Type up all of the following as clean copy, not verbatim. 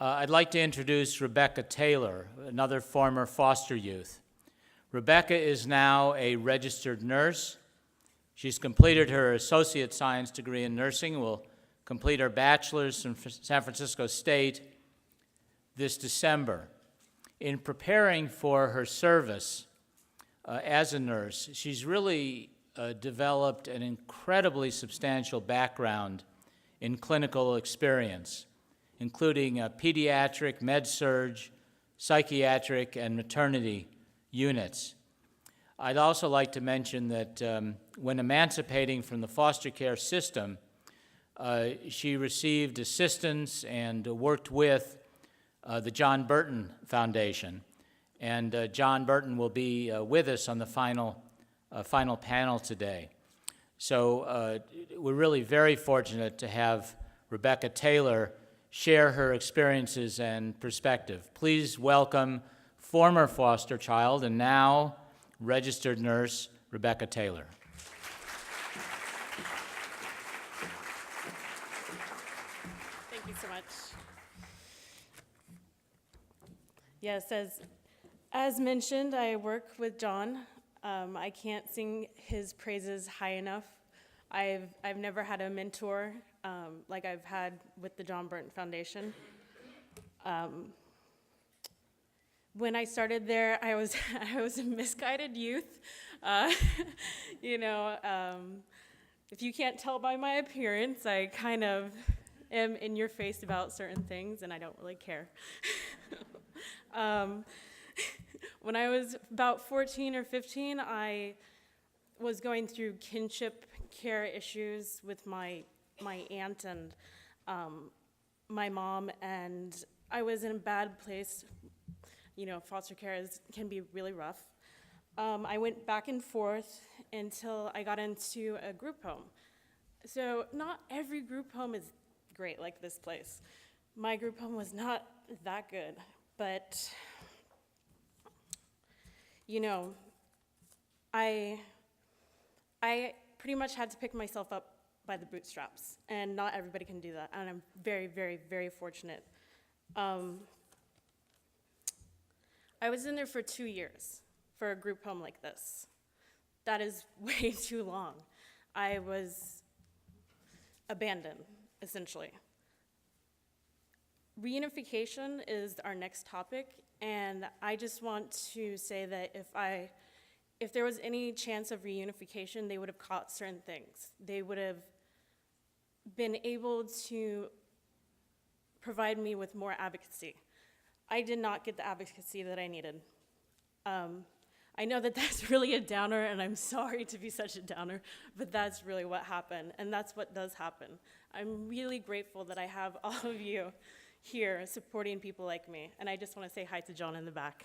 I'd like to introduce Rebecca Taylor, another former foster youth. Rebecca is now a registered nurse. She's completed her associate science degree in nursing and will complete her bachelor's from San Francisco State this December. In preparing for her service as a nurse, she's really developed an incredibly substantial background in clinical experience, including pediatric, med-surg, psychiatric, and maternity units. I'd also like to mention that when emancipating from the foster care system, she received assistance and worked with the John Burton Foundation. And John Burton will be with us on the final panel today. So we're really very fortunate to have Rebecca Taylor share her experiences and perspective. Please welcome former foster child and now registered nurse, Rebecca Taylor. Thank you so much. Yes, as mentioned, I work with John. I can't sing his praises high enough. I've never had a mentor like I've had with the John Burton Foundation. When I started there, I was a misguided youth. If you can't tell by my appearance, I kind of am in your face about certain things, and I don't really care. When I was about 14 or 15, I was going through kinship care issues with my aunt and my mom, and I was in a bad place. You know, foster care can be really rough. I went back and forth until I got into a group home. So not every group home is great like this place. My group home was not that good, but you know, I pretty much had to pick myself up by the bootstraps, and not everybody can do that, and I'm very, very, very fortunate. I was in there for 2 years for a group home like this. That is way too long. I was abandoned, essentially. Reunification is our next topic, and I just want to say that if there was any chance of reunification, they would have caught certain things. They would have been able to provide me with more advocacy. I did not get the advocacy that I needed. I know that that's really a downer, and I'm sorry to be such a downer, but that's really what happened, and that's what does happen. I'm really grateful that I have all of you here supporting people like me, and I just want to say hi to John in the back.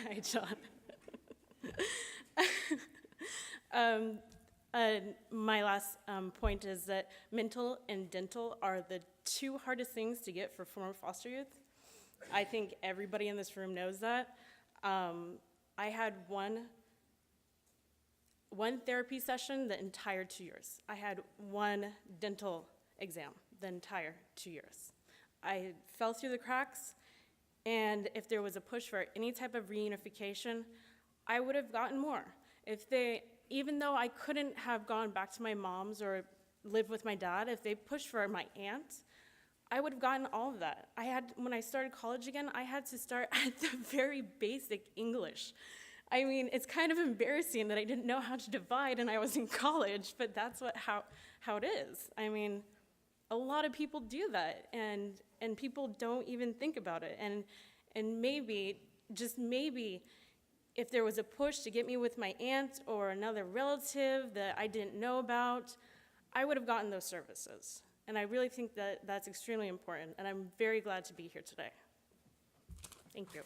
Hi, John. My last point is that mental and dental are the two hardest things to get for former foster youth. I think everybody in this room knows that. I had one therapy session the entire 2 years. I had one dental exam the entire 2 years. I fell through the cracks, and if there was a push for any type of reunification, I would have gotten more. Even though I couldn't have gone back to my mom's or lived with my dad, if they pushed for my aunt, I would have gotten all of that. When I started college again, I had to start at the very basic English. I mean, it's kind of embarrassing that I didn't know how to divide and I was in college, but that's how it is. I mean, a lot of people do that, and people don't even think about it. And maybe, just maybe, if there was a push to get me with my aunt or another relative that I didn't know about, I would have gotten those services. And I really think that that's extremely important, and I'm very glad to be here today. Thank you.